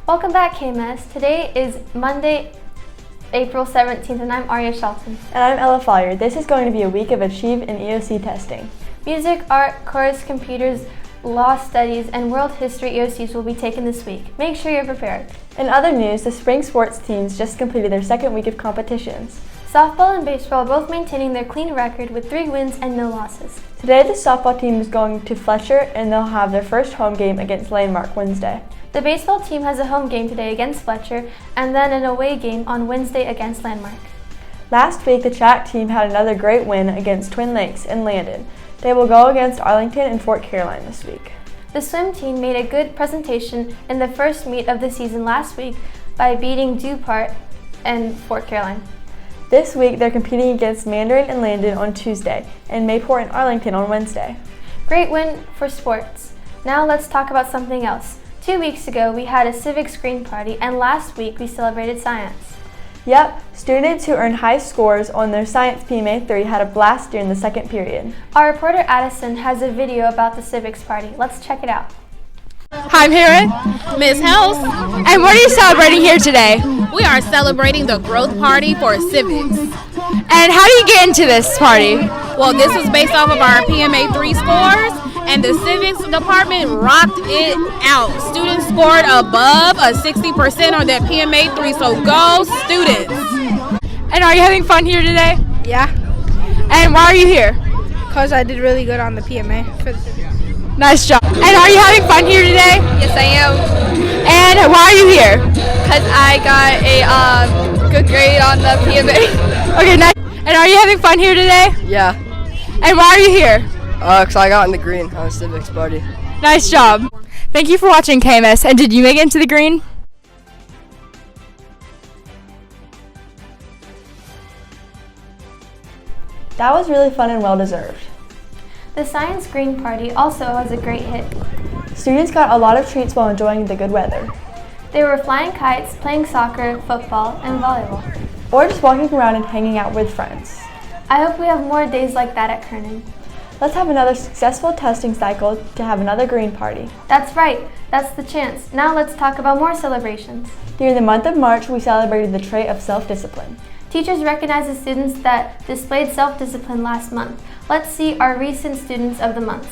Welcome back, KMS. Today is Monday, April 17th, and I'm Arya. And I'm Ella Follier. This is going to be a week of Achieve and EOC testing. Music, art, chorus, computers, law studies, and world history EOCs will be taken this week. Make sure you're prepared. In other news, the spring sports teams just completed their second week of competitions. Softball and baseball are both maintaining their clean record with 3 wins and no losses. Today, the softball team is going to Fletcher, and they'll have their first home game against Landmark Wednesday. The baseball team has a home game today against Fletcher, and then an away game on Wednesday against Landmark. Last week, the track team had another great win against Twin Lakes in Landon. They will go against Arlington and Fort Caroline this week. The swim team made a good presentation in the first meet of the season last week by beating DuPont and Fort Caroline. This week, they're competing against Mandarin and Landon on Tuesday, and Mayport and Arlington on Wednesday. Great win for sports. Now let's talk about something else. 2 weeks ago, we had a civics green party, and last week we celebrated science. Yep, students who earned high scores on their Science PMA 3 had a blast during the second period. Our reporter Addison has a video about the civics party. Let's check it out. Hi, I'm here with Ms. House. And what are you celebrating here today? We are celebrating the growth party for civics. And how do you get into this party? Well, this is based off of our PMA 3 scores, and the civics department rocked it out. Students scored above a 60% on their PMA 3, so go students. And are you having fun here today? Yeah, And why are you here? because I did really good on the PMA for the civics. Nice job. And are you having fun here today? Yes, I am, And why are you here? because I got a good grade on the PMA. Okay, nice. And are you having fun here today? Yeah, And why are you here? because I got in the green on a civics party. Nice job. Thank you for watching KMS. And did you make it into the green? That was really fun and well-deserved. The science green party also was a great hit. Students got a lot of treats while enjoying the good weather, They were flying kites, playing soccer, football, and volleyball. or just walking around and hanging out with friends. I hope we have more days like that at Kernan. Let's have another successful testing cycle to have another green party. That's right, that's the chance. Now let's talk about more celebrations. During the month of March, we celebrated the trait of self-discipline. Teachers recognize the students that displayed self-discipline last month. Let's see our recent students of the month.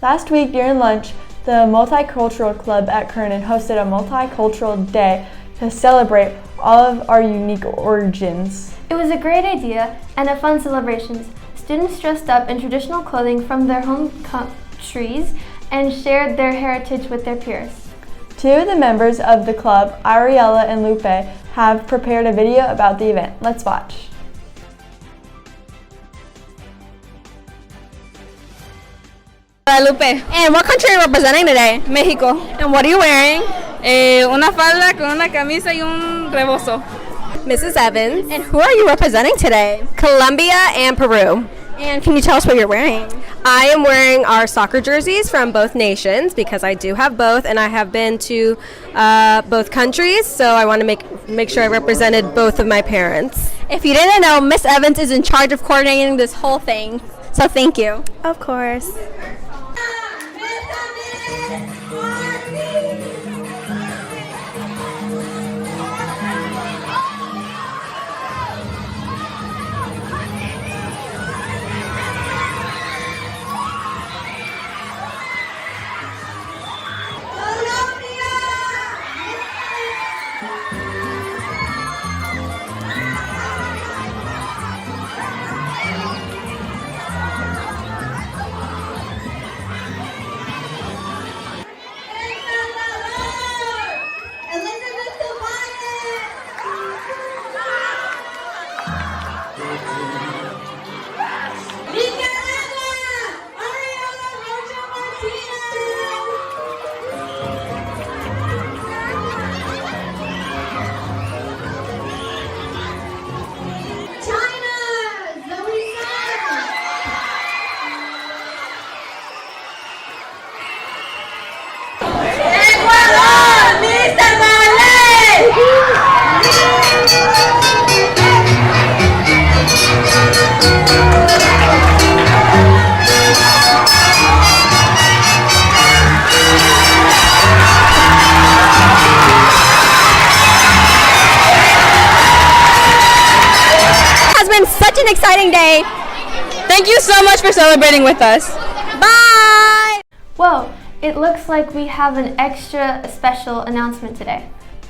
Last week during lunch, the Multicultural Club at Kernan hosted a multicultural day to celebrate all of our unique origins. It was a great idea and a fun celebration. Students dressed up in traditional clothing from their home countries and shared their heritage with their peers. 2 of the members of the club, Ariella and Lupe, have prepared a video about the event. Let's watch. Lupe. And what country are you representing today? Mexico. And what are you wearing? Una falda con una camisa y un rebozo. Mrs. Evans. And who are you representing today? Colombia and Peru. And can you tell us what you're wearing? I am wearing our soccer jerseys from both nations because I do have both, and I have been to both countries, so I want to make sure I represented both of my parents. If you didn't know, Miss Evans is in charge of coordinating this whole thing, so thank you. Of course. Such an exciting day. Thank you so much for celebrating with us. Bye. Whoa, it looks like we have an extra special announcement today.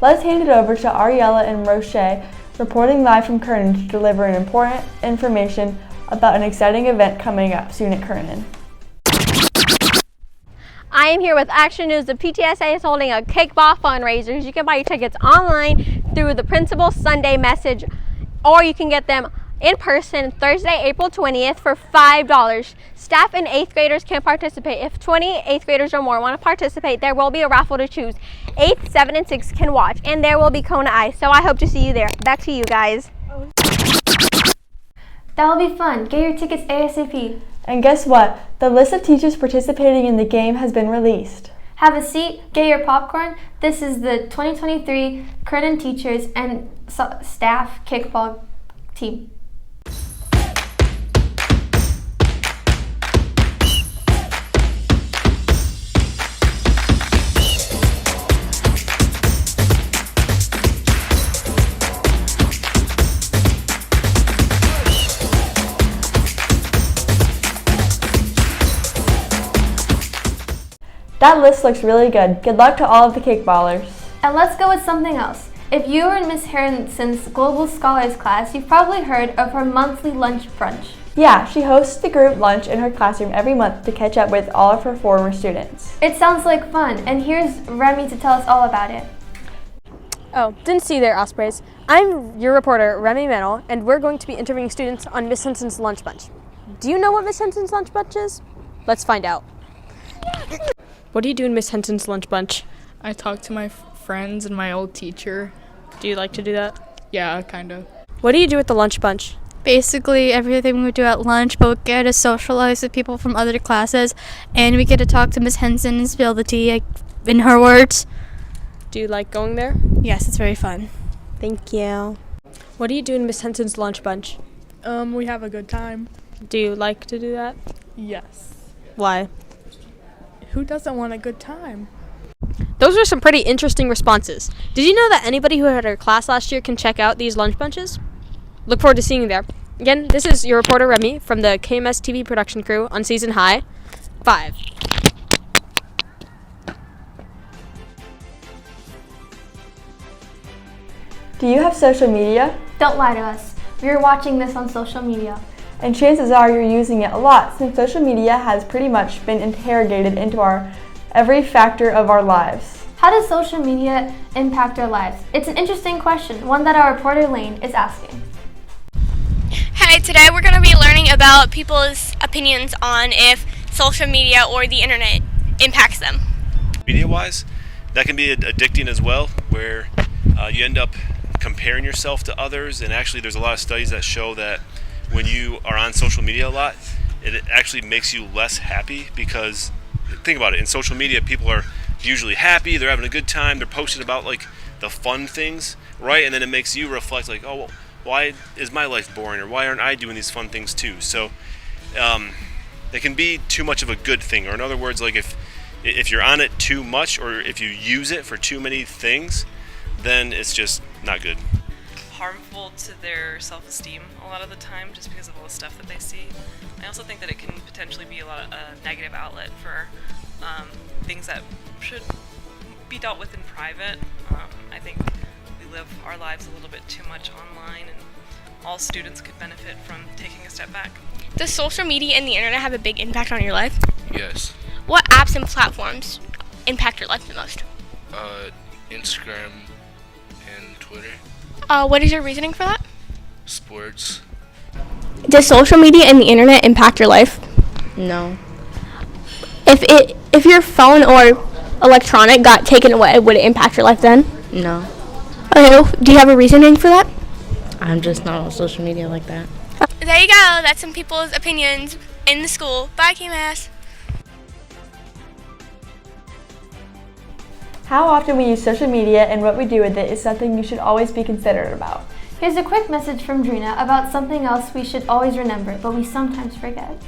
Let's hand it over to Ariella and Roche, reporting live from Kernan to deliver an important information about an exciting event coming up soon at Kernan. I am here with Action News. The PTSA is holding a kickball fundraiser. You can buy your tickets online through the Principal Sunday message, or you can get them in person Thursday, April 20th for $5. Staff and 8th graders can participate. If 20 8th graders or more want to participate, there will be a raffle to choose. 8th, 7, and 6 can watch, and there will be Kona Ice. So I hope to see you there. Back to you guys. That will be fun. Get your tickets ASAP. And guess what? The list of teachers participating in the game has been released. Have a seat, get your popcorn. This is the 2023 Kernan teachers and staff kickball team. That list looks really good. Good luck to all of the kickballers. And let's go with something else. If you were in Miss Harrison's Global Scholars class, you've probably heard of her monthly lunch brunch. Yeah, she hosts the group lunch in her classroom every month to catch up with all of her former students. It sounds like fun, and here's Remy to tell us all about it. Oh, didn't see you there, Ospreys. I'm your reporter, Remy Mennel, and we're going to be interviewing students on Miss Henson's lunch bunch. Do you know what Miss Henson's lunch bunch is? Let's find out. What do you do in Miss Henson's lunch bunch? I talk to my friends and my old teacher. Do you like to do that? Yeah, kind of. What do you do at the lunch bunch? Basically everything we do at lunch, but we get to socialize with people from other classes, and we get to talk to Miss Henson and spill the tea, in her words. Do you like going there? Yes, it's very fun. Thank you. What do you do in Miss Henson's lunch bunch? We have a good time. Do you like to do that? Yes. Why? Who doesn't want a good time? Those were some pretty interesting responses. Did you know that anybody who had her class last year can check out these lunch bunches? Look forward to seeing you there. Again, this is your reporter Remy from the KMS TV production crew on Season High 5. Do you have social media? Don't lie to us. You're watching this on social media. And chances are you're using it a lot, since social media has pretty much been interrogated into every factor of our lives. How does social media impact our lives? It's an interesting question, one that our reporter Lane is asking. Hi, today we're going to be learning about people's opinions on if social media or the internet impacts them. Media-wise, that can be addicting as well, where you end up comparing yourself to others, and actually there's a lot of studies that show that when you are on social media a lot, it actually makes you less happy, because think about it, in social media people are usually happy, they're having a good time, they're posting about like the fun things, right? And then it makes you reflect like, oh, well, why is my life boring, or why aren't I doing these fun things too? So it can be too much of a good thing, or in other words, like if you're on it too much, or if you use it for too many things, then it's just not good. Harmful to their self-esteem a lot of the time, just because of all the stuff that they see. I also think that it can potentially be a negative outlet for things that should be dealt with in private. I think we live our lives a little bit too much online, and all students could benefit from taking a step back. Does social media and the internet have a big impact on your life? Yes. What apps and platforms impact your life the most? Instagram and Twitter. What is your reasoning for that? Sports. Does social media and the internet impact your life? No. If your phone or electronic got taken away, would it impact your life then? No. Okay, do you have a reasoning for that? I'm just not on social media like that. There you go. That's some people's opinions in the school. Bye, KMS. How often we use social media and what we do with it is something you should always be considerate about. Here's a quick message from Drina about something else we should always remember, but we sometimes forget.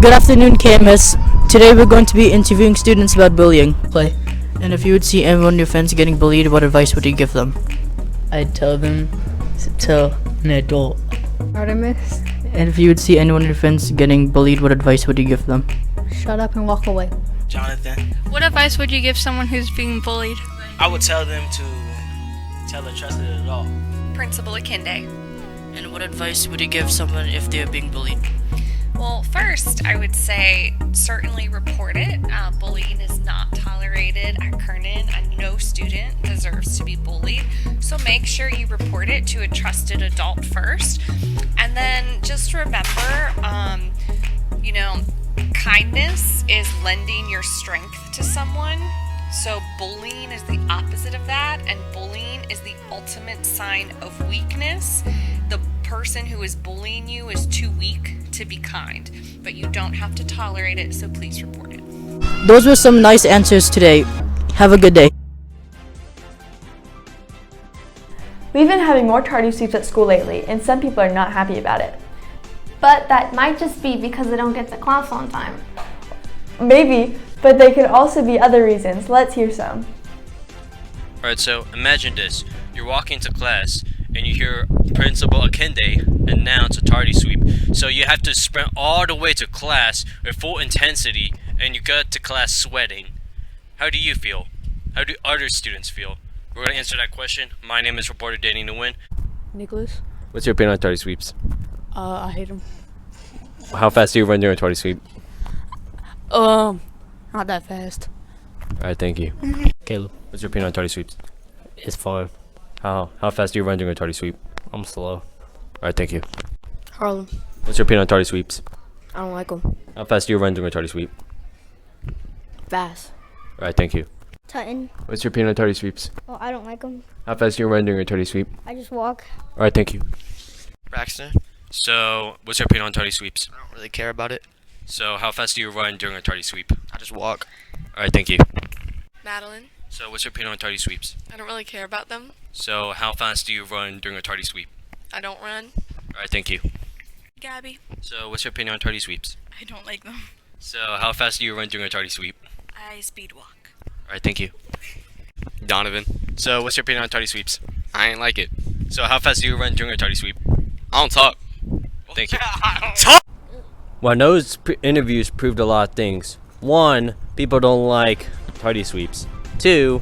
Good afternoon, KMS. Today we're going to be interviewing students about bullying. Play. And if you would see anyone in your friends getting bullied, what advice would you give them? I'd tell them to tell an adult. Artemis. And if you would see anyone in your friends getting bullied, what advice would you give them? Shut up and walk away. Jonathan. What advice would you give someone who's being bullied? I would tell them to tell a trusted adult. Principal Akinde. And what advice would you give someone if they're being bullied? Well, first, I would say certainly report it. Bullying is not tolerated at Kernan, and no student deserves to be bullied. So make sure you report it to a trusted adult first. And then just remember, kindness is lending your strength to someone. So bullying is the opposite of that, and bullying is the ultimate sign of weakness. The person who is bullying you is too weak to be kind, but you don't have to tolerate it, so please report it. Those were some nice answers today. Have a good day. We've been having more tardy sweeps at school lately, and some people are not happy about it. But that might just be because they don't get to class on time. Maybe, but they could also be other reasons. Let's hear some. Alright, so imagine this. You're walking to class and you hear Principal Akinde announce a tardy sweep. So you have to sprint all the way to class with full intensity, and you get to class sweating. How do you feel? How do other students feel? We're going to answer that question. My name is reporter Danny Nguyen. Nicholas. What's your opinion on tardy sweeps? I hate them. How fast do you run during a tardy sweep? Not that fast. Alright, thank you. Caleb. What's your opinion on tardy sweeps? It's fun. How fast do you run during a tardy sweep? I'm slow. Alright, thank you. Harlem. What's your opinion on tardy sweeps? I don't like them. How fast do you run during a tardy sweep? Fast. Alright, thank you. Titan. What's your opinion on tardy sweeps? Well, I don't like them. How fast do you run during a tardy sweep? I just walk. Alright, thank you. Braxton. So, what's your opinion on tardy sweeps? I don't really care about it. So, how fast do you run during a tardy sweep? I just walk. Alright, thank you. Madeline. So, what's your opinion on tardy sweeps? I don't really care about them. So, how fast do you run during a tardy sweep? I don't run. Alright, thank you. Gabby. So, what's your opinion on tardy sweeps? I don't like them. So, how fast do you run during a tardy sweep? I speed walk. Alright, thank you. Donovan. So, what's your opinion on tardy sweeps? I ain't like it. So, how fast do you run during a tardy sweep? I don't talk. Thank you. Well, those interviews proved a lot of things. 1, people don't like tardy sweeps. 2,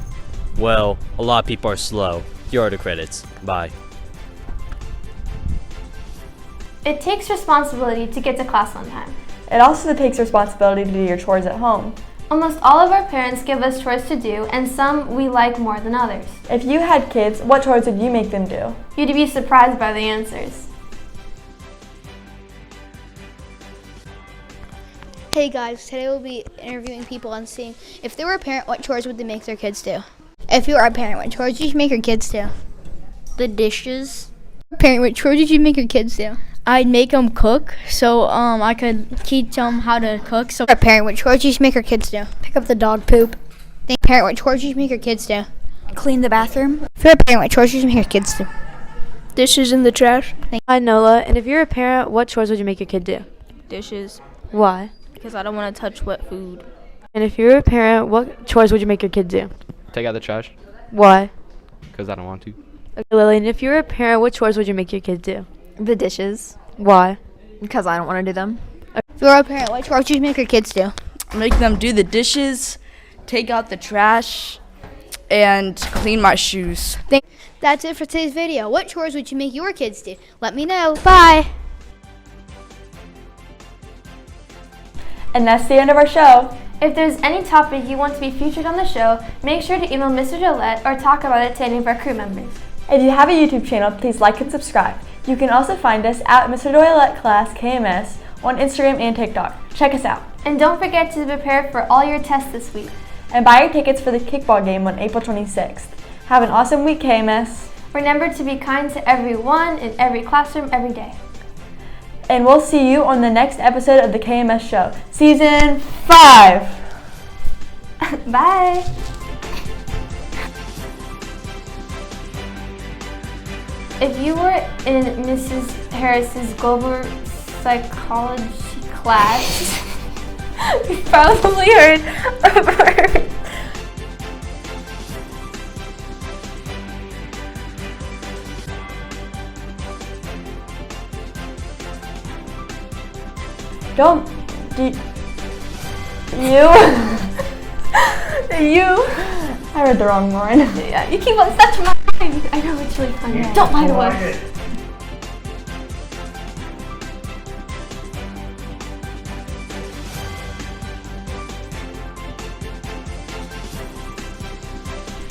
well, a lot of people are slow. Here are the credits. Bye. It takes responsibility to get to class on time. It also takes responsibility to do your chores at home. Almost all of our parents give us chores to do, and some we like more than others. If you had kids, what chores would you make them do? You'd be surprised by the answers. Hey guys, today we'll be interviewing people and seeing if they were a parent, what chores would they make their kids do? If you were a parent, what chores would you make your kids do? The dishes. Parent, what chores did you make your kids do? I'd make them cook, so I could teach them how to cook. So, parent, what chores did you make your kids do? Pick up the dog poop. Parent, what chores did you make your kids do? Clean the bathroom. Parent, what chores did you make your kids do? Dishes in the trash. Hi, Nola. And if you're a parent, what chores would you make your kid do? Dishes. Why? Because I don't want to touch wet food. And if you're a parent, what chores would you make your kid do? Take out the trash. Why? Because I don't want to. Okay, Lily. And if you're a parent, what chores would you make your kid do? The dishes. Why? Because I don't want to do them. If you're a parent, what chores do you make your kids do? Make them do the dishes, take out the trash, and clean my shoes. That's it for today's video. What chores would you make your kids do? Let me know. Bye. And that's the end of our show. If there's any topic you want to be featured on the show, make sure to email Mr. Gillette or talk about it to any of our crew members. If you have a YouTube channel, please like and subscribe. You can also find us at Mr. Doylette Class KMS on Instagram and TikTok. Check us out. And don't forget to prepare for all your tests this week. And buy your tickets for the kickball game on April 26th. Have an awesome week, KMS. Remember to be kind to everyone in every classroom every day. And we'll see you on the next episode of the KMS Show, Season 5. Bye. If you were in Mrs. Harris's global psychology class, you probably heard of her. I read the wrong one. Yeah, you keep on such mind. I know, it's really fun. Yeah. Don't lie to us.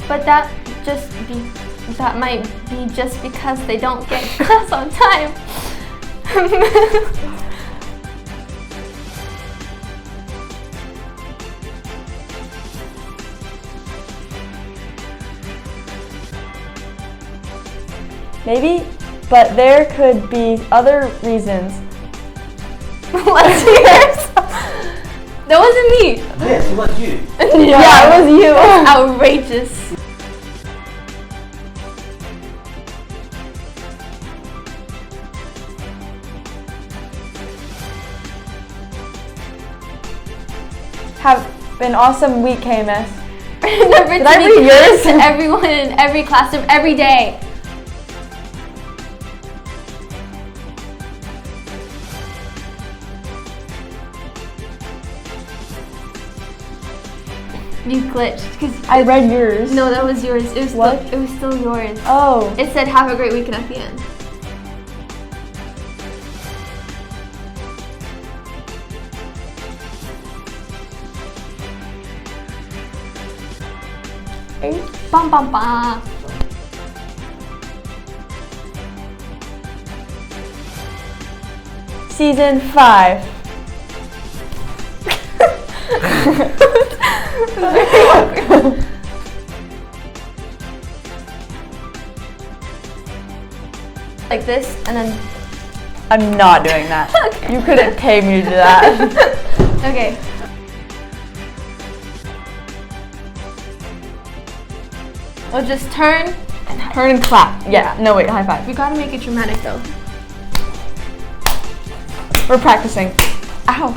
But that might be just because they don't get class on time. Maybe, but there could be other reasons. Let's hear. That wasn't me. Yes, it was you. Yeah, it was you. Outrageous. Have an awesome week, KMS. Remember to be kind to everyone in every classroom every day. You glitched because I read yours. No, that was yours. It was what? It was still yours. Oh. It said "Have a great weekend" at the end. Bum bum bum. Season 5. Like this, and then I'm not doing that. Okay. You couldn't pay me to do that. Okay. We'll just turn and clap. Yeah. No, wait. High five. We gotta make it dramatic though. We're practicing. Ow.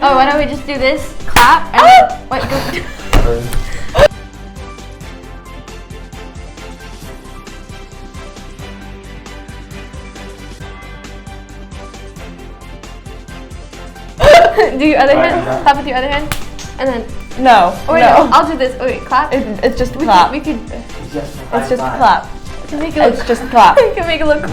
Oh, why don't we just do this? Clap and wait, go. Do your other hand. Clap with your other hand, and then. No. Oh wait, no. I'll do this. Oh wait, clap. It's just clap. We could. It's just clap. We can make it look. It's just clap. We can make it look.